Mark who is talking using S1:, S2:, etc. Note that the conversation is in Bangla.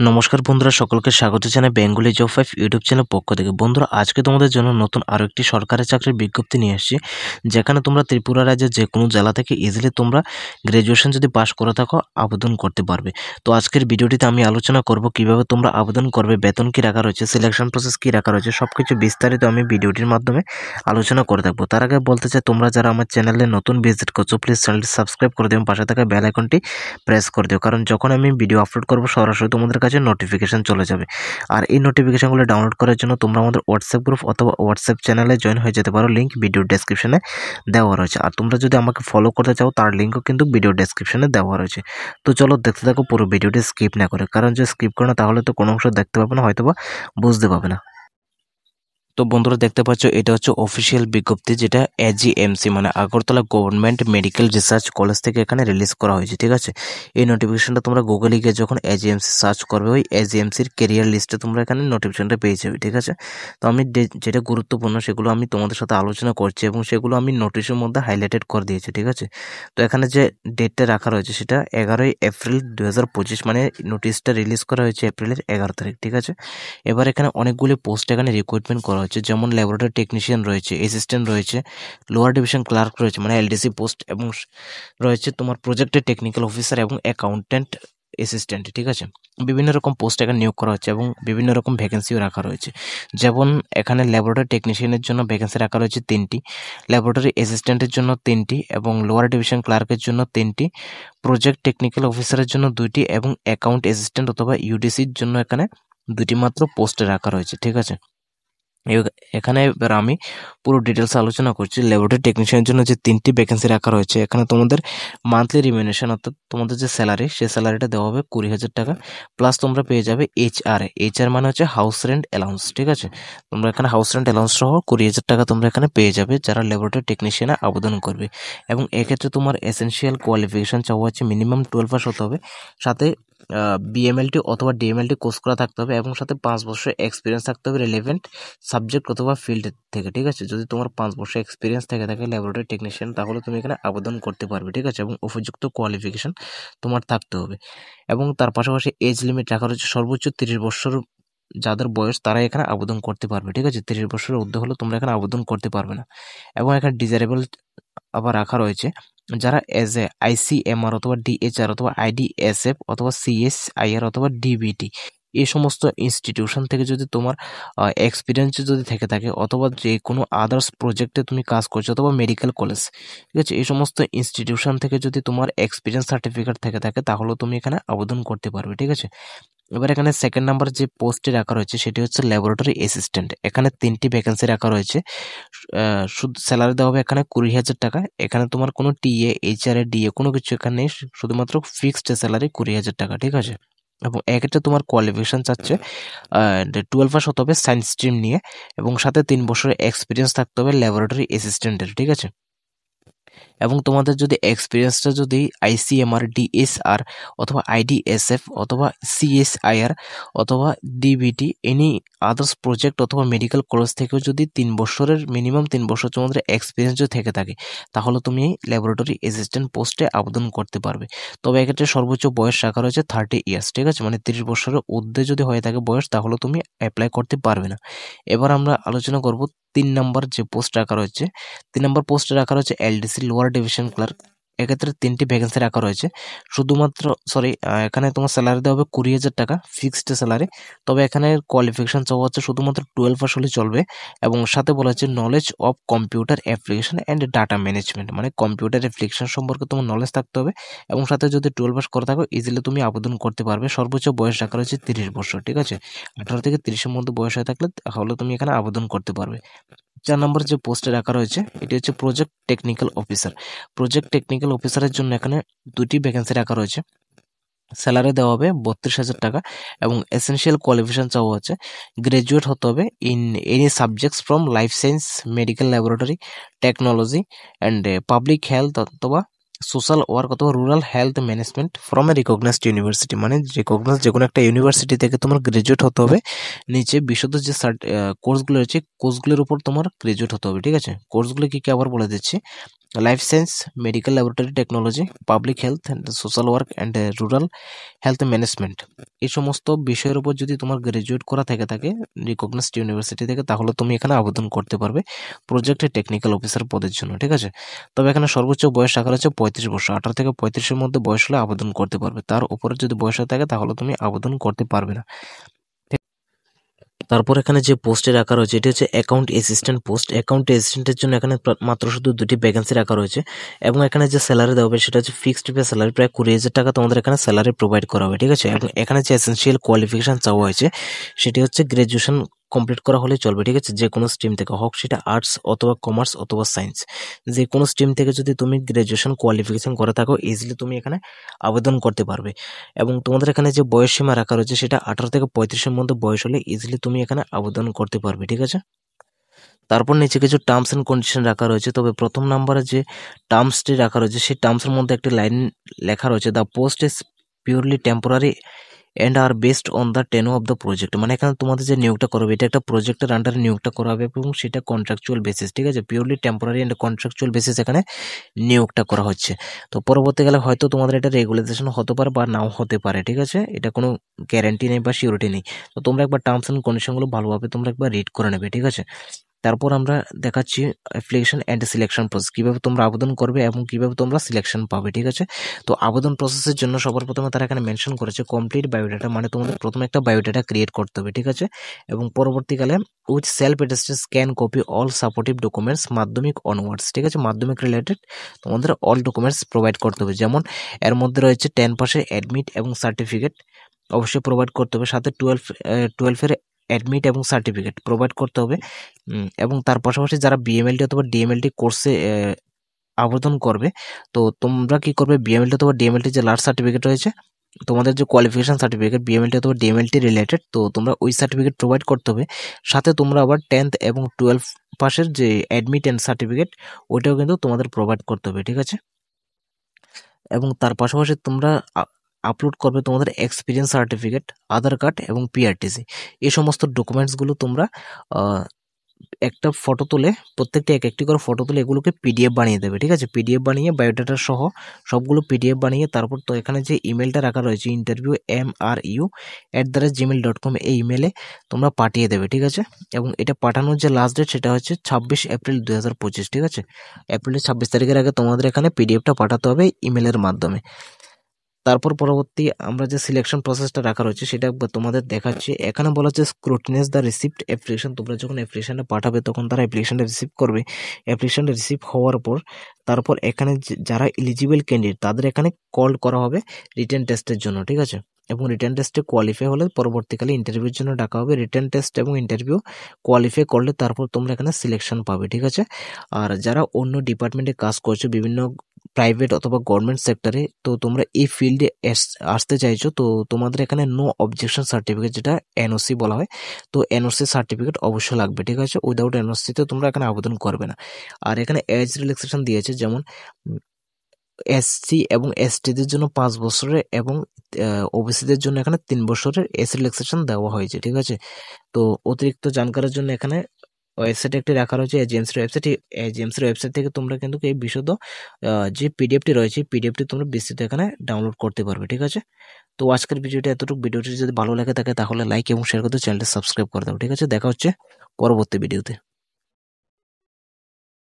S1: নমস্কার বন্ধুরা, সকলকে স্বাগত জানাই বেঙ্গলি জব 5 ইউটিউব চ্যানেল পক্ষ থেকে। বন্ধুরা, আজকে তোমাদের জন্য নতুন আরও একটি সরকারি চাকরির বিজ্ঞপ্তি নিয়ে এসেছি, যেখানে তোমরা ত্রিপুরা রাজ্যের যে কোনো জেলা থেকে ইজিলি তোমরা গ্র্যাজুয়েশন যদি পাস করে থাকো আবেদন করতে পারবে। তো আজকের ভিডিওটিতে আমি আলোচনা করব কিভাবে তোমরা আবেদন করবে, বেতন কী রাখা রয়েছে, সিলেকশন প্রসেস কী রাখা রয়েছে, সব কিছু বিস্তারিত আমি ভিডিওটির মাধ্যমে আলোচনা করে থাকবো। তার আগে বলতে চাই, তোমরা যারা আমার চ্যানেলে নতুন ভিজিট করছো প্লিজ চ্যানেলটি সাবস্ক্রাইব করে দিও, পাশে থাকা বেল আইকনটি প্রেস করে দিও, কারণ যখন আমি ভিডিও আপলোড করব সরাসরি তোমাদের কাছে নোটিফিকেশন চলে যাবে। আর এই নোটিফিকেশনগুলো ডাউনলোড করার জন্য তোমরা আমাদের হোয়াটসঅ্যাপ গ্রুপ অথবা হোয়াটসঅ্যাপ চ্যানেলে জয়েন হয়ে যেতে পারো, লিঙ্ক ভিডিও ডেসক্রিপশনে দেওয়া রয়েছে। আর তোমরা যদি আমাকে ফলো করতে চাও তার লিঙ্কও কিন্তু ভিডিও ডেসক্রিপশনে দেওয়া রয়েছে। তো চলো দেখতে থাকো পুরো ভিডিওটি স্কিপ না করে, কারণ যে স্কিপ করে না তাহলে তো কোনো অংশ দেখতে পাবে না, হয়তোবা বুঝতে পাবে না। তো বন্ধুরা, দেখতে পাচ্ছ এটা হচ্ছে অফিসিয়াল বিজ্ঞপ্তি, যেটা এজিএমসি মানে Agartala government medical research college থেকে এখানে রিলিজ করা হয়েছে। ঠিক আছে, এই নোটিফিকেশনটা তোমরা গুগলে গিয়ে যখন এজিএমসি সার্চ করবে, ওই এজিএমসির কেরিয়ার লিস্টে তোমরা এখানে নোটিফিকেশনটা পেয়ে যাবে। ঠিক আছে, তো আমি যেটা গুরুত্বপূর্ণ সেগুলো আমি তোমাদের সাথে আলোচনা করছি এবং সেগুলো আমি নোটিশের মধ্যে হাইলাইটেড করে দিয়েছি। ঠিক আছে, তো এখানে যে ডেটটা রাখা রয়েছে সেটা 11ই এপ্রিল 2025, মানে নোটিশটা রিলিজ করা হয়েছে এপ্রিলের 11 তারিখ। ঠিক আছে, এবার এখানে অনেকগুলি পোস্ট এখানে রিক্রুটমেন্ট করা হচ্ছে, যেমন ল্যাবরেটরি টেকনিশিয়ান রয়েছে, অ্যাসিস্ট্যান্ট রয়েছে, লোয়ার ডিভিশন ক্লার্ক রয়েছে মানে এলডিসি পোস্ট, এবং রয়েছে তোমার প্রজেক্টের টেকনিক্যাল অফিসার এবং অ্যাকাউন্ট্যান্ট অ্যাসিস্ট্যান্ট। ঠিক আছে, বিভিন্ন রকম পোস্ট এখানে নিয়োগ করা হচ্ছে এবং বিভিন্ন রকম ভ্যাকেন্সিও রাখা রয়েছে। যেমন এখানে ল্যাবরেটরি টেকনিশিয়ানের জন্য ভ্যাকেন্সি রাখা রয়েছে 3টি, ল্যাবরেটরি অ্যাসিস্ট্যান্টের জন্য 3টি, এবং লোয়ার ডিভিশন ক্লার্কের জন্য 3টি, প্রজেক্ট টেকনিক্যাল অফিসারের জন্য 2টি, এবং অ্যাকাউন্ট অ্যাসিস্ট্যান্ট অথবা ইউডিসির জন্য এখানে 2টি মাত্র পোস্টে রাখা রয়েছে। ঠিক আছে, এখানে এবার আমি পুরো ডিটেলস আলোচনা করছি। ল্যাবরেটরি টেকনিশিয়ানের জন্য যে 3টি ভ্যাকেন্সি রাখা রয়েছে, এখানে তোমাদের মান্থলি রিমিউনেশন অর্থাৎ তোমাদের যে স্যালারি, সেই স্যালারিটা দেওয়া হবে 20,000 টাকা, প্লাস তোমরা পেয়ে যাবে এইচআর মানে হচ্ছে হাউস রেন্ট অ্যালাউন্স। ঠিক আছে, তোমরা এখানে হাউস রেন্ট অ্যালাউন্স সহ 20,000 টাকা তোমরা এখানে পেয়ে যাবে যারা ল্যাবরেটরি টেকনিশিয়ানে আবেদন করবে। এবং এক্ষেত্রে তোমার এসেনশিয়াল কোয়ালিফিকেশন চাওয়া হচ্ছে মিনিমাম 12 পাস হতে হবে, সাথে বিএমএলটি অথবা ডিএমএলটি কোর্স করা থাকতে হবে, এবং সাথে 5 বছরের এক্সপিরিয়েন্স থাকতে হবে রিলেভেন্ট সাবজেক্ট অথবা ফিল্ড থেকে। ঠিক আছে, যদি তোমার 5 বছর এক্সপিরিয়েন্স থেকে থাকে ল্যাবরেটরি টেকনিশিয়ান, তাহলে তুমি এখানে আবেদন করতে পারবে। ঠিক আছে, এবং উপযুক্ত কোয়ালিফিকেশন তোমার থাকতে হবে। এবং তার পাশাপাশি এজ লিমিট রাখা রয়েছে সর্বোচ্চ 30 বছর, যাদের বয়স তারা এখানে আবেদন করতে পারবে। ঠিক আছে, 30 বছরের ঊর্ধ্বে হলে তোমরা এখানে আবেদন করতে পারবে না। এবং এখানে ডিজারেবল আবার রাখা রয়েছে, যারা এজ এ আইসিএমআর অথবা ডিএচআর অথবা আইডিএসএফ অথবা সিএসআইআর অথবা ডিবিটি এই সমস্ত ইনস্টিটিউশন থেকে যদি তোমার এক্সপিরিয়েন্স যদি থেকে থাকে, অথবা যে কোনো আদার্স প্রজেক্টে তুমি কাজ করছো, অথবা মেডিকেল কলেজ, ঠিক আছে, এই সমস্ত ইনস্টিটিউশন থেকে যদি তোমার এক্সপিরিয়েন্স সার্টিফিকেট থেকে থাকে, তাহলে তুমি এখানে আবেদন করতে পারবে। ঠিক আছে, এবার এখানে সেকেন্ড নাম্বার যে পোস্টে রাখা রয়েছে সেটি হচ্ছে ল্যাবরেটরি অ্যাসিস্ট্যান্ট। এখানে 3টি ভ্যাকেন্সি রাখা রয়েছে, শুধু স্যালারি দেওয়া হবে এখানে 20,000 টাকা। এখানে তোমার কোনো টিএ এইচআর ডিএ কোনো কিছু এখানে নেই, শুধুমাত্র ফিক্সড স্যালারি 20,000 টাকা। ঠিক আছে, এবং এক্ষেত্রে তোমার কোয়ালিফিকেশন চাচ্ছে 12 পাস হতে হবে সায়েন্স স্ট্রিম নিয়ে, এবং সাথে 3 বছরের এক্সপিরিয়েন্স থাকতে হবে ল্যাবরেটরি অ্যাসিস্ট্যান্টের। ঠিক আছে, এবং তোমাদের যদি এক্সপিরিয়েন্সটা যদি আইসিএমআর ডিএসআর অথবা আইডিএসএফ অথবা সিএসআইআর অথবা ডিবিটি এনি আদার্স প্রজেক্ট অথবা মেডিকেল কলেজ থেকেও যদি 3 বছরের মিনিমাম 3 বছর তোমাদের এক্সপিরিয়েন্স যদি থেকে থাকে, তাহলে তুমি ল্যাবরেটরি অ্যাসিস্ট্যান্ট পোস্টে আবেদন করতে পারবে। তবে এক্ষেত্রে সর্বোচ্চ বয়স রাখা রয়েছে 30 ইয়ার্স। ঠিক আছে, মানে 30 বছরের ঊর্ধ্বে যদি হয়ে থাকে বয়স, তাহলে তুমি অ্যাপ্লাই করতে পারবে না। এবার আমরা আলোচনা করব 3 নম্বর যে পোস্ট রাখা রয়েছে। 3 নম্বর পোস্টে রাখা রয়েছে এলডিসি লোয়ার ডিভিশন ক্লার্ক। এক্ষেত্রে 3টি ভ্যাকেন্সি রাখা রয়েছে, শুধুমাত্র এখানে তোমার স্যালারি দেওয়া হবে 20,000 টাকা ফিক্সড স্যালারি। তবে এখানে কোয়ালিফিকেশন চাওয়া হচ্ছে শুধুমাত্র 12 পাস হলে চলবে, এবং সাথে বলা হচ্ছে knowledge of computer application and data management, মানে কম্পিউটার অ্যাপ্লিকেশন সম্পর্কে তোমার নলেজ থাকতে হবে, এবং সাথে যদি 12 পাস করে থাকো ইজিলি তুমি আবেদন করতে পারবে। সর্বোচ্চ বয়স রাখা রয়েছে 30 বছর। ঠিক আছে, 18 থেকে 30-এর মধ্যে বয়স হয়ে থাকলে তাহলে তুমি এখানে আবেদন করতে পারবে। 4 নম্বর যে পোস্টে রাখা রয়েছে এটি হচ্ছে project technical officer. Project technical অফিসারের জন্য এখানে 2টি ভ্যাকেন্সি রাখা রয়েছে, স্যালারি দেওয়া হবে 32,000 টাকা, এবং এসেনশিয়াল কোয়ালিফিকেশন চাওয়া হচ্ছে গ্রাজুয়েট হতে হবে in any subjects from life science, medical laboratory technology and public health অথবা সোশ্যাল ওয়ার্ক অথবা rural health management from a recognized university, মানে রিকগনাইজ যে কোনো একটা ইউনিভার্সিটি থেকে তোমার গ্রাজুয়েট হতে হবে। নিচে বিশদ যে কোর্সগুলো রয়েছে কোর্সগুলোর উপর তোমার গ্রাজুয়েট হতে হবে। ঠিক আছে, কোর্সগুলো কি কি আবার বলে দিচ্ছি। Life science, medical laboratory technology, public health and social work and rural health management, এই সমস্ত বিষয়ের উপর যদি তোমার গ্রাজুয়েট করা থাকে রিকগনাইজড ইউনিভার্সিটি থেকে, তাহলে তুমি এখানে আবেদন করতে পারবে প্রজেক্ট টেকনিক্যাল অফিসার পদের জন্য। ঠিক আছে, তবে এখানে সর্বোচ্চ বয়স রাখা রয়েছে 35 বছর। 18 থেকে 35-এর মধ্যে বয়স হলে আবেদন করতে পারবে, তার উপরে যদি বয়স হয়ে থাকে তাহলে তুমি আবেদন করতে পারবে না। তারপর এখানে যে পোস্টে রাখা রয়েছে এটি হচ্ছে অ্যাকাউন্ট অ্যাসিস্ট্যান্ট পোস্ট। অ্যাকাউন্ট অ্যাসিস্ট্যান্টের জন্য এখানে মাত্র শুধু 2টি ভ্যাকেন্সি রাখা রয়েছে, এবং এখানে যে স্যালারি দেওয়া হবে সেটা হচ্ছে ফিক্সড পে স্যালারি, প্রায় 20,000 টাকা তোমাদের এখানে স্যালারি প্রোভাইড করা হবে। ঠিক আছে, এবং এখানে যে এসেনশিয়াল কোয়ালিফিকেশন চাওয়া হয়েছে সেটি হচ্ছে গ্রাজুয়েশন কমপ্লিট করা হলে চলবে। ঠিক আছে, যে কোনো স্ট্রিম থেকে হোক, সেটা আর্টস অথবা কমার্স অথবা সায়েন্স, যে কোনো স্ট্রিম থেকে যদি তুমি গ্রাজুয়েশন কোয়ালিফিকেশন করে থাকো ইজিলি তুমি এখানে আবেদন করতে পারবে। এবং তোমাদের এখানে যে বয়স সীমা রাখা রয়েছে সেটা 18 থেকে 35-এর মধ্যে বয়স হলে ইজিলি তুমি এখানে আবেদন করতে পারবে। ঠিক আছে, তারপর নিচে কিছু টার্মস এন্ড কন্ডিশন রাখা রয়েছে। তবে প্রথম নাম্বারে যে টার্মসটি রাখা রয়েছে সেই টার্মসের মধ্যে একটি লাইন লেখা রয়েছে, the post is purely temporary and are based on the tenure of the project. মানে এখানে তোমাদের যে নিয়োগটা করবে এটা একটা প্রজেক্টের আন্ডারে নিয়োগটা করা হবে এবং সেটা কন্ট্রাকচুয়াল বেসিস। ঠিক আছে, purely temporary and contractual basis এখানে নিয়োগটা করা হচ্ছে। তো পরবর্তীকালে হয়তো তোমাদের এটা রেগুলাইজেশন হতে পারে বা নাও হতে পারে। ঠিক আছে, এটা কোনো গ্যারান্টি নেই বা সিওরিটি নেই। তো তোমরা একবার টার্মস অ্যান্ড কন্ডিশনগুলো ভালোভাবে তোমরা একবার রিড করে নেবে। ঠিক আছে, তারপর আমরা দেখাচ্ছি অ্যাপ্লিকেশন অ্যান্ড সিলেকশন প্রসেস, কিভাবে তোমরা আবেদন করবে এবং কিভাবে তোমরা সিলেকশন পাবে। ঠিক আছে, তো আবেদন প্রসেসের জন্য সবার প্রথমে তারা এখানে মেনশন করেছে কমপ্লিট বায়োডাটা, মানে তোমাদের প্রথমে একটা বায়োডাটা ক্রিয়েট করতে হবে। ঠিক আছে, এবং পরবর্তীকালে with self attested scan copy all supportive documents মাধ্যমিক অনওয়ার্ডস। ঠিক আছে, মাধ্যমিক রিলেটেড তোমাদের অল ডকুমেন্টস প্রোভাইড করতে হবে, যেমন এর মধ্যে রয়েছে 10 পাসের অ্যাডমিট এবং সার্টিফিকেট অবশ্যই প্রোভাইড করতে হবে, সাথে 12-এর অ্যাডমিট এবং সার্টিফিকেট প্রোভাইড করতে হবে। এবং তার পাশাপাশি যারা বিএমএলটি অথবা ডিএমএলটি কোর্সে আবেদন করবে, তো তোমরা কি করবে, বিএমএলটি অথবা ডিএমএলটি যে লাস্ট সার্টিফিকেট রয়েছে, তোমাদের যে কোয়ালিফিকেশন সার্টিফিকেট বিএমএলটি অথবা ডিএমএলটি রিলেটেড, তো তোমরা ওই সার্টিফিকেট প্রোভাইড করতে হবে। সাথে তোমরা আবার 10th এবং 12 পাসের যে অ্যাডমিট অ্যান্ড সার্টিফিকেট ওইটাও কিন্তু তোমাদের প্রোভাইড করতে হবে। ঠিক আছে, এবং তার পাশাপাশি তোমরা আপলোড করবে তোমাদের এক্সপিরিয়েন্স সার্টিফিকেট, আধার কার্ড এবং পিআরটিসি। এই সমস্ত ডকুমেন্টসগুলো তোমরা একটা ফটো তুলে, প্রত্যেকটা এক একটি করে ফটো তুলে এগুলোকে পিডিএফ বানিয়ে দেবে। ঠিক আছে, পিডিএফ বানিয়ে বায়োডাটা সহ সবগুলো পিডিএফ বানিয়ে তারপর তো এখানে যে ইমেলটা রাখা রয়েছে interview@gmail.com, এই ইমেলে তোমরা পাঠিয়ে দেবে। ঠিক আছে, এবং এটা পাঠানোর যে লাস্ট ডেট সেটা হচ্ছে 26 এপ্রিল 2025। ঠিক আছে, এপ্রিলের 26 তারিখের আগে তোমাদের এখানে পিডিএফটা পাঠাতে হবে ইমেলের মাধ্যমে। তারপর পরবর্তী আমরা যে সিলেকশন প্রসেসটা রাখা রয়েছে সেটা একবার তোমাদের দেখাচ্ছি। এখানে বলা হচ্ছে স্ক্রুটিনাইজ দ্য রিসিভড অ্যাপ্লিকেশন। তোমরা যখন অ্যাপ্লিকেশনটা পাঠাবে তখন তারা অ্যাপ্লিকেশনটা রিসিভ করবে। অ্যাপ্লিকেশনটা রিসিভ হওয়ার পর তারপর এখানে যারা এলিজিবল ক্যান্ডিডেট তাদের এখানে কল করা হবে রিটেন টেস্টের জন্য। ঠিক আছে, এবং রিটেন টেস্টে কোয়ালিফাই হলে পরবর্তীকালে ইন্টারভিউর জন্য ডাকা হবে। রিটেন টেস্ট এবং ইন্টারভিউ কোয়ালিফাই করলে তারপর তোমরা এখানে সিলেকশন পাবে। ঠিক আছে, আর যারা অন্য ডিপার্টমেন্টে কাজ করছো, বিভিন্ন প্রাইভেট অথবা গভর্নমেন্ট সেক্টরে, তো তোমরা এই ফিল্ডে আসতে চাইছো, তো তোমাদের এখানে নো অবজেকশন সার্টিফিকেট, যেটা এনওসি বলা হয়, তো এনওসি সার্টিফিকেট অবশ্যই লাগবে। ঠিক আছে, উইদাউট এনওসিতে তোমরা এখানে আবেদন করবে না। আর এখানে এজ রিল্যাক্সেশন দিয়েছে, যেমন এসসি এবং এসটিদের জন্য 5 বছরের এবং ওবিসিদের জন্য এখানে 3 বছরের এজ রিল্যাক্সেশন দেওয়া হয়েছে। ঠিক আছে, তো অতিরিক্ত জানকারের জন্য এখানে ওয়েবসাইট একটি রাখা রয়েছে এজেন্সির ওয়েবসাইট। এজেন্সির ওয়েবসাইট থেকে তোমরা কিন্তু এই বিশদ যে পিডিএফটি রয়েছে পিডিএফটি তোমরা বিস্তৃত এখানে ডাউনলোড করতে পারবে। ঠিক আছে, তো আজকের ভিডিওটা এতটুকু। ভিডিওটি যদি ভালো লাগে থাকে তাহলে লাইক এবং শেয়ার করতে চ্যানেলটি সাবস্ক্রাইব করে দাও। ঠিক আছে, দেখা হচ্ছে পরবর্তী ভিডিওতে।